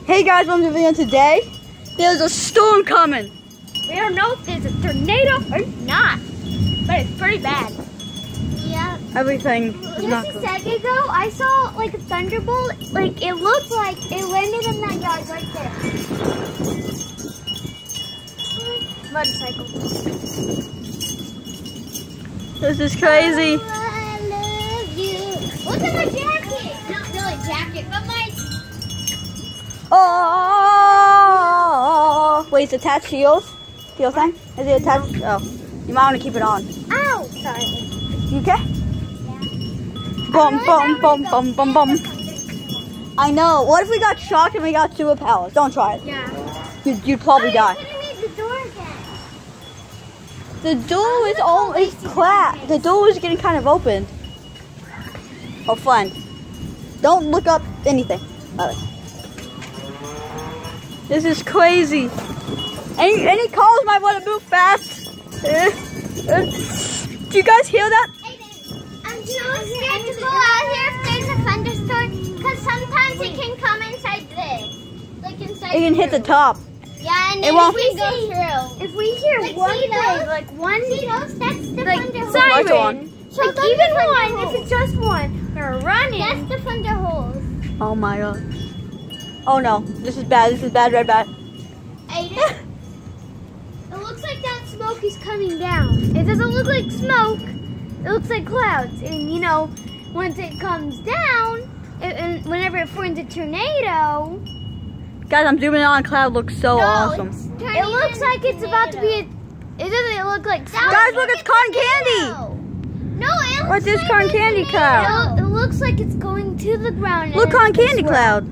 Hey guys, welcome to the video today. There's a storm coming. We don't know if there's a tornado or not, but it's pretty bad. Yeah. Everything is not Just a good. second ago, I saw like a thunderbolt. Like it looked like it landed in that yard right there. Motorcycle. This is crazy. Oh, I love you. Look at my jacket. Not really jacket, but my. Oh! Wait, it's attached to yours? To your thing? Is it attached? Oh. You might want to keep it on. Ow! Sorry. You okay? Bum, bum, bum, bum, bum, bum. I know. What if we got shocked and we got superpowers? Don't try it. Yeah. You'd probably die. What do you mean the door again? The door is all it's cracked. The door is getting kind of opened. Oh, fine. Don't look up anything. This is crazy. Any cars might want to move fast. Do you guys hear that? I'm too scared to go out here if there's a thunderstorm, because sometimes it can come inside this. Like inside It can hit the top. Yeah, and It then won't- if we go through. If we hear Like, one see thing, those? like one thing, that's the Like thunder hole. Lights on. siren. So Like that's even the thunder one, hole. if it's just one, they're running. That's the thunder holes. Oh my god. Oh no. This is bad. This is bad, red bad. Aiden? It looks like that smoke is coming down. It doesn't look like smoke. It looks like clouds. And you know, once it comes down, and whenever it forms a tornado, Guys, I'm zooming on. Cloud looks so awesome. it looks like it's about to be it doesn't look like smoke. Guys, look, it's cotton candy. No, it looks What's this like cotton a candy tornado. cloud? It looks like it's going to the ground. Look, and cotton it's candy swirling. cloud.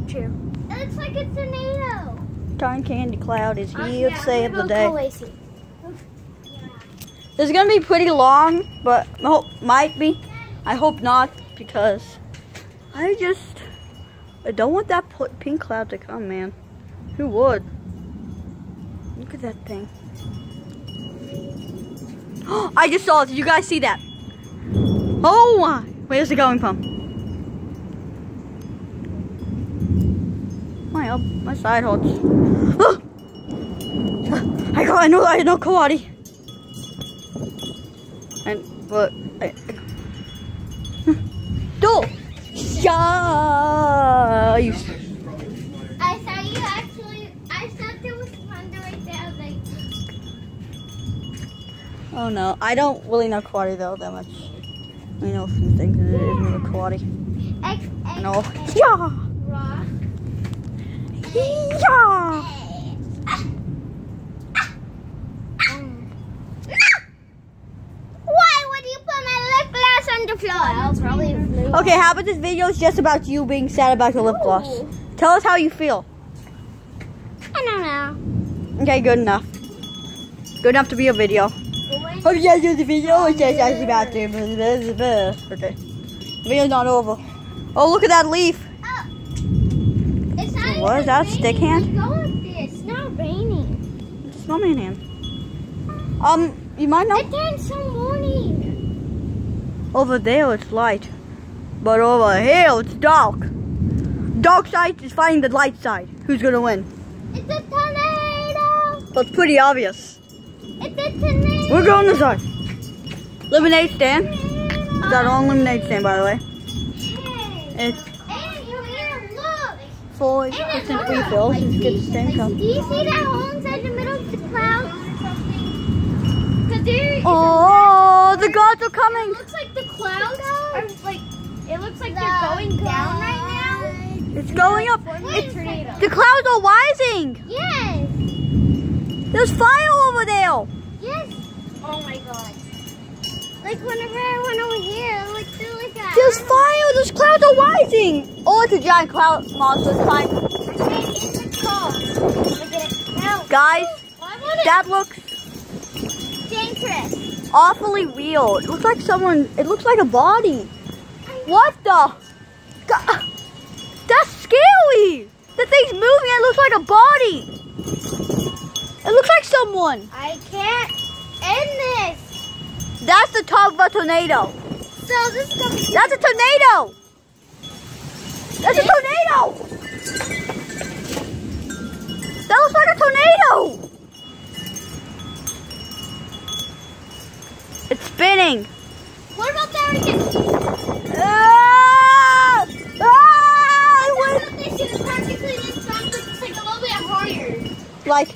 True. It looks like a tornado. Cotton candy cloud is here Yeah, to save the I'm gonna day. go Lacey. This is gonna be pretty long, but might be. I hope not, because I don't want that pink cloud to come, man. Who would? Look at that thing. I just saw it. Did you guys see that? Oh my! Where's it going from? My side hurts. I know I know karate. But do. Yeah. I saw you actually. I thought there was thunder right there. I was like, Oh no, I don't really know karate though that much. I know a few things that isn't really karate. I know. Yeah. rock. Yeah. Why would you put my lip gloss on the floor? Probably flew. Okay, how about this video is just about you being sad about your lip gloss? Ooh. Tell us how you feel. I don't know. Okay, good enough. Good enough to be a video. Oh yeah, do the video. It's just about to. Okay. Video's not over. Oh, look at that leaf. It's not What is even that, raining. stick hand? Let's go with this. It's not raining. It's a snowman hand. You might know. It turned some morning. Over there it's light, but over here it's dark. Dark side is fighting the light side. Who's gonna win? It's a tornado. So it's pretty obvious. It's a tornado. We're going this side. Lemonade stand. It's our own lemonade stand, by the way. Hey. It's Aiden, you here, look. 40% refill. Just get the same cup. Do you see that hole inside the middle of the cloud? Cause there is Oh, the gods are It coming. looks like the clouds are like. It looks like they're going down right now. It's going up. It's tornado. The clouds are rising. Yes. There's fire over there. Yes. Oh my god. Like whenever I went over here, like through like that. There's fire. Those clouds are rising. Oh, it's a giant cloud monster. It's fine. In the car. Look at it. No. Guys, that looks Dangerous. awfully real. It looks like someone. It looks like a body. What the? God, that's scary. The thing's moving. It looks like a body. It looks like someone. I can't end this. That's the top of a tornado. So this is gonna be That's a tornado. That's a tornado. like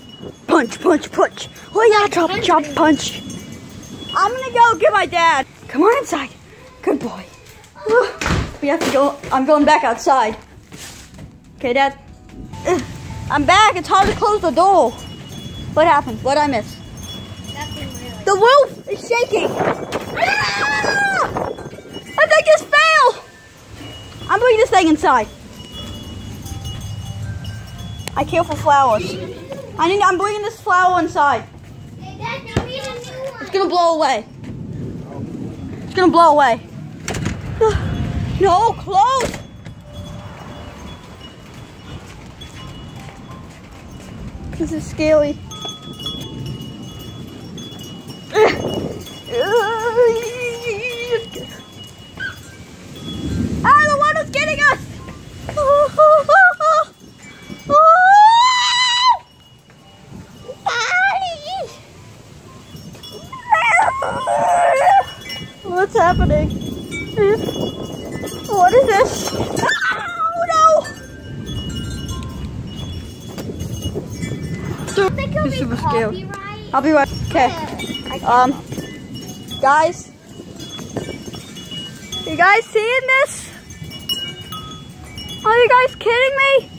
punch, punch, punch. Oh yeah, chop, chop, punch. I'm gonna go get my dad. Come on inside. Good boy. We have to go. I'm going back outside. Okay, Dad. I'm back. It's hard to close the door. What happened? What did I miss? Nothing really. The roof is shaking. Ah! I think this fell. I'm putting this thing inside. I care for flowers. I'm bringing this flower inside. Hey, Dad, now we need a new one. It's gonna blow away. It's gonna blow away. No, close. This is scary. Ah, the one is getting us. What's happening? What is this? Oh no! I think it'll This be super scary. copyright. I'll be right. Okay. Guys, you guys seeing this? Are you guys kidding me?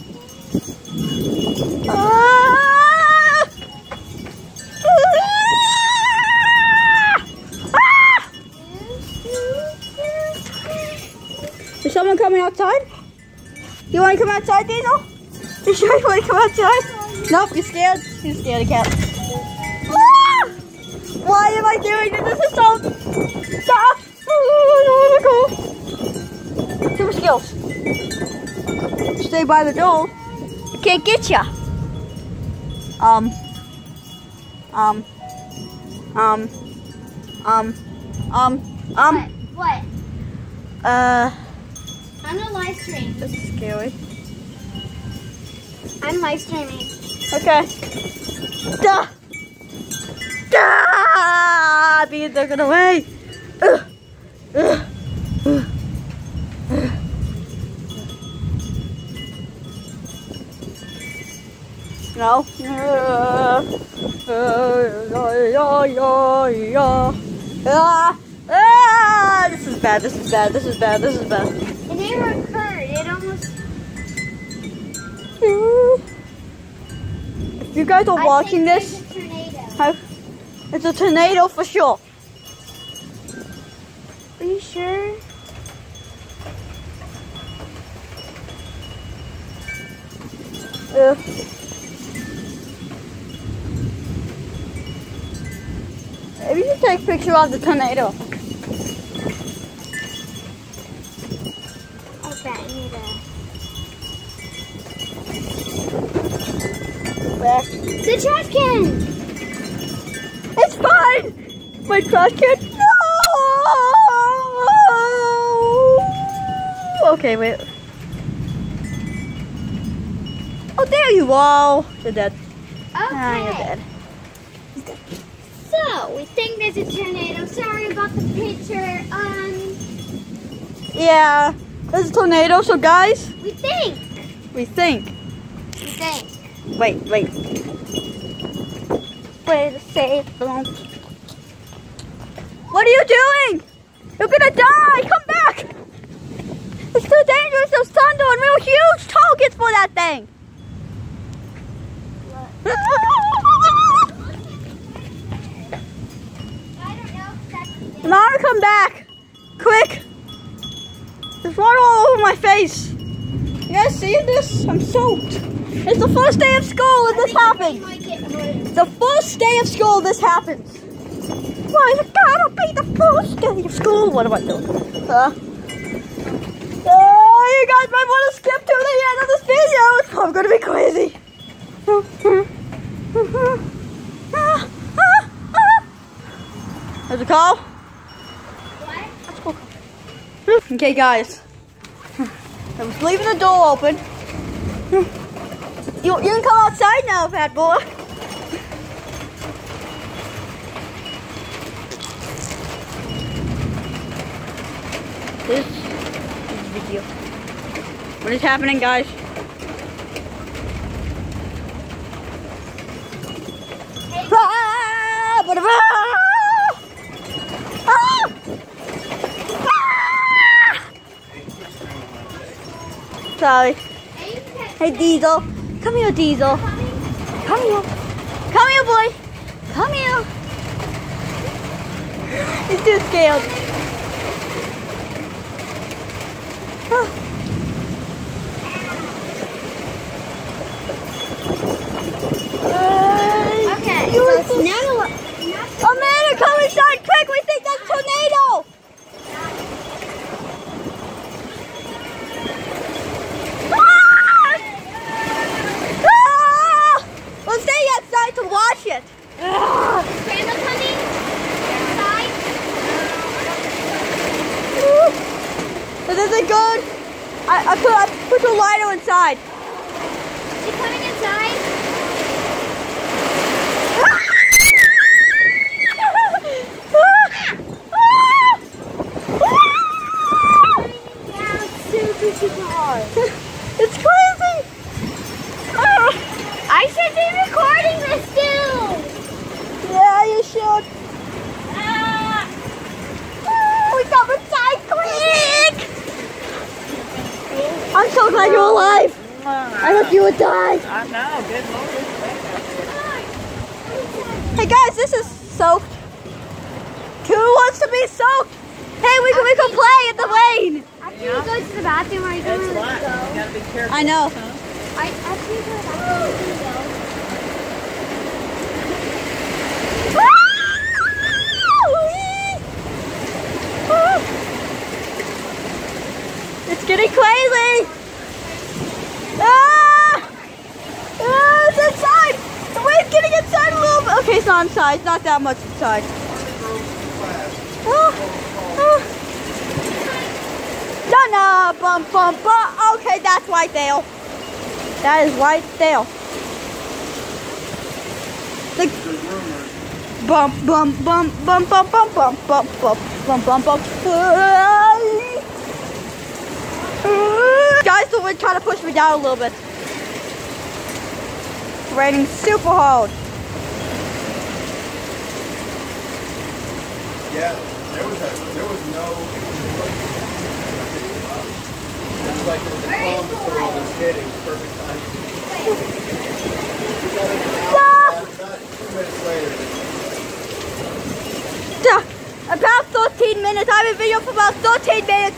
Is someone coming outside? You want to come outside, Diesel? You sure you want to come outside? Nope, you're scared. You're scared of cats. Ah! Why am I doing this? This is so... Stop! Super skills. Stay by the door. I can't get ya. What? I'm gonna live stream. This is scary. I'm live streaming. Okay. Duh! Duh! Being taken away. No. This is bad. This is bad. This is bad. This is bad. It never occurred. It almost. If you guys are watching I think this, there's a tornado. it's a tornado for sure. Are you sure? Maybe you should take a picture of the tornado. Okay, I need Back. the trash can. It's fine. My trash can. No. Okay, wait. Oh, there you are. You're dead. Ah, you're Okay. dead. So we think there's a tornado. Sorry about the picture. Yeah, there's a tornado. So guys, We think. we think. Wait. Wait a second. What are you doing? You're gonna die. Come back. It's too dangerous. There's thunder and real huge targets for that thing. I don't know if that's. Mama, come back. Quick. There's water all over my face. You guys see this? I'm soaked. It's the first day of school and this happens. You might get hurt. The first day of school this happens. Why is it gotta be the first day of school? What am I doing? Oh, you guys might want to skip to the end of this video. It's probably gonna be crazy. There's a call. What? Okay, guys. I was leaving the door open. You can come outside now, fat boy. This is video. What is happening, guys? Ah! Ah! Sorry. Hey, Diesel. Come here, Diesel. Come here. Come here, boy. Come here. He's too scared. Okay, so it's now. Amanda, come inside quick. We think that's tornado. We'll stay outside to watch it. Grandma coming inside. Is it good? I put the lighter inside. She coming inside. Super hard. It's crazy. I should be recording this still. Yeah, you should. Ah. We got inside quick. I'm so glad you're alive. I thought you would die. I know, good Lord. Hey guys, this is soaked. Who wants to be soaked? Hey, we can play in the rain. After you go to the bathroom, are you going It's to light. You go? gotta be careful. I know. After you go to the bathroom, are you going It's getting crazy. Ah! Ah, it's inside. The wave's getting inside a little bit. Okay, it's not inside. It's not that much inside. Ah, ah. No, bum, bum, bum. Okay, that's right there. That is right there. The bump, bump, bump, bump, bump, bump, bump, bump, bump, bump, bump, bump. Guys, the wind trying to push me down a little bit. It's raining super hard. Yeah, there was no. It's like it was a calm before all this hitting. Perfect timing. About 2 minutes later. About 13 minutes. I have a video for about 13 minutes.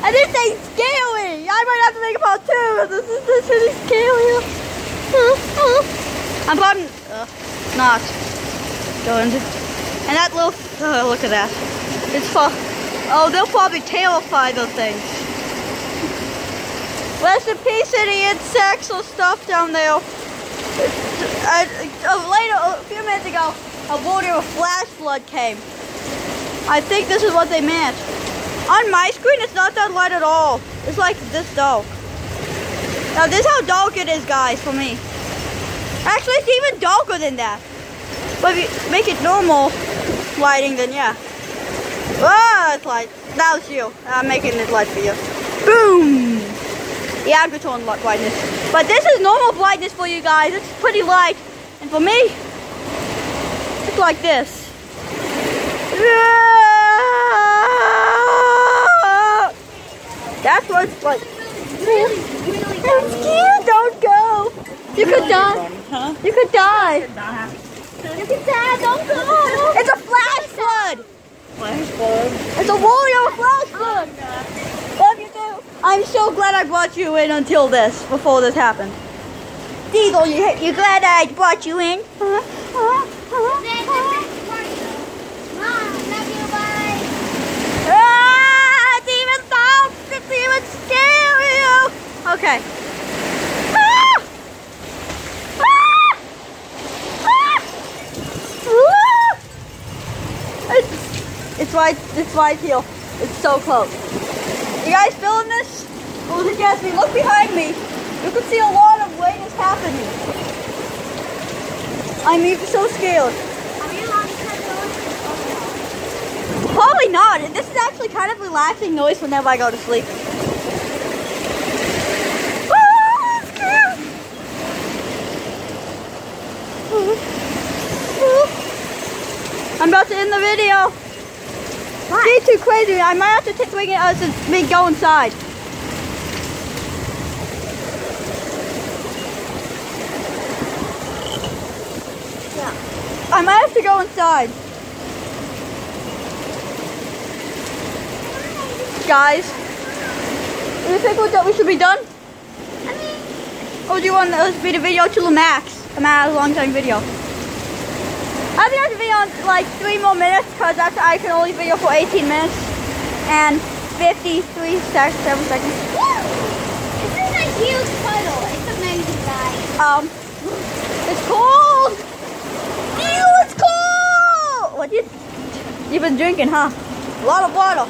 And this thing's scary. I might have to make about 2. This is really scary. I'm probably not going to. And that little, look at that. It's for, oh, they'll probably terrify those things. Rest in peace to the insects or stuff down there. Later, a few minutes ago, a water of flash flood came. I think this is what they meant. On my screen, it's not that light at all. It's like this dark. Now, this is how dark it is, guys, for me. Actually, it's even darker than that. But if you make it normal lighting, then yeah. Oh, it's light. That was you. I'm making it light for you. Boom! Yeah, I'm controlling light brightness. But this is normal brightness for you guys. It's pretty light. And for me, it's like this. That's what it's like. I'm scared. Don't go. You could die. Huh? You could die. Did not happen. You could die. Don't go. It's a flash flood. Flash flood. It's a warrior flash flood. Love you too. I'm so glad I brought you in until this, before this happened. Diesel, you glad I brought you in? Mom, love you, bye. Ah, it's even soft. It's even scary. Okay. Ah! Ah! Ah! It's right here. It's so close. You guys feeling this? Well, yes, me. Look behind me. You can see a lot of rain is happening. I'm even so scared. Are you allowed to cut those? Probably not. This is actually kind of relaxing noise whenever I go to sleep. Ah, I'm scared. I'm about to end the video. She's too crazy. I might have to take us and me go inside. Yeah. I might have to go inside. Guys, do you think we should be done? Or do you want us to be the video to the max? A long time video. I think I have to video in like 3 more minutes because I can only video for 18 minutes and 7 seconds. This is a huge puddle. It's amazing, guys. It's cold. Ew, it's cold. What you've been drinking, huh? A lot of water.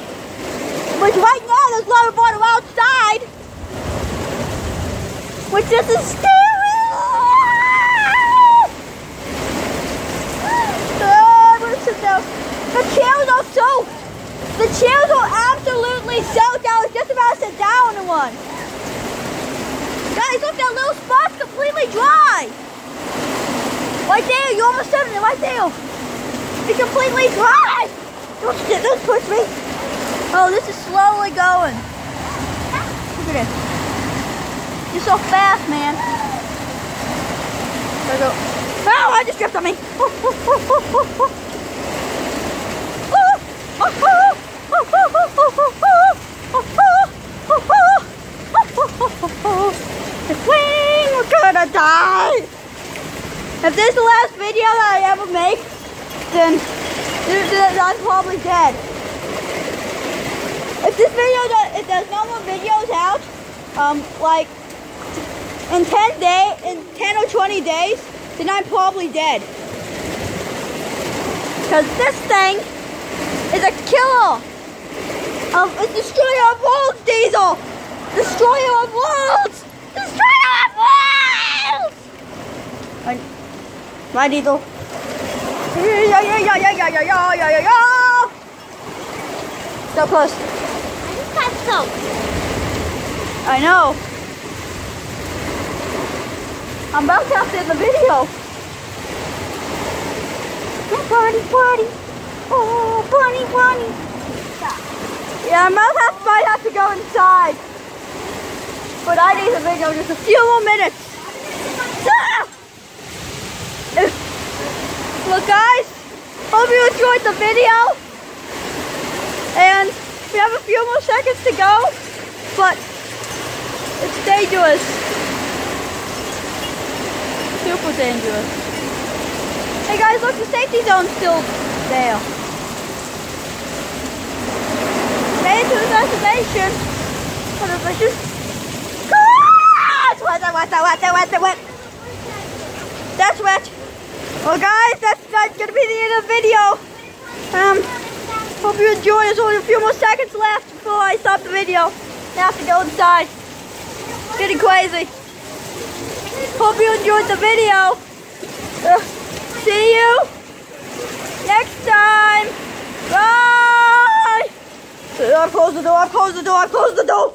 But right now there's a lot of water outside, which this is scary. The chairs are soaked. The chairs are absolutely soaked. I was just about to sit down in one. Guys, look, that little spot's completely dry. Right there, you almost done it, right there. It's completely dry. Don't push me. Oh, this is slowly going. Look at this. You're so fast, man. There we go. Oh, I just tripped on me. It's raining, we're gonna die. If this is the last video that I ever make, then I'm probably dead. If this video, if there's no more videos out, like in 10 or 20 days, then I'm probably dead. Because this thing is a killer. It's destroyer of worlds, Diesel. Destroyer of worlds. Destroyer of worlds. My Diesel. Yeah. So close. I just got soaked. I know. I'm about to have to end the video. Party. Oh, bunny. Yeah, I might have to go inside. But I need the video just a few more minutes. Look, guys, hope you enjoyed the video. And we have a few more seconds to go, but it's dangerous. Super dangerous. Hey guys, look, the safety zone's still there. Made it to the destination. What if I just... Wet. That's wet. Well guys, that's gonna be the end of the video. Hope you enjoyed. There's only a few more seconds left before I stop the video. I have to go inside. It's getting crazy. Hope you enjoyed the video. See you next time. Bye. Close the door.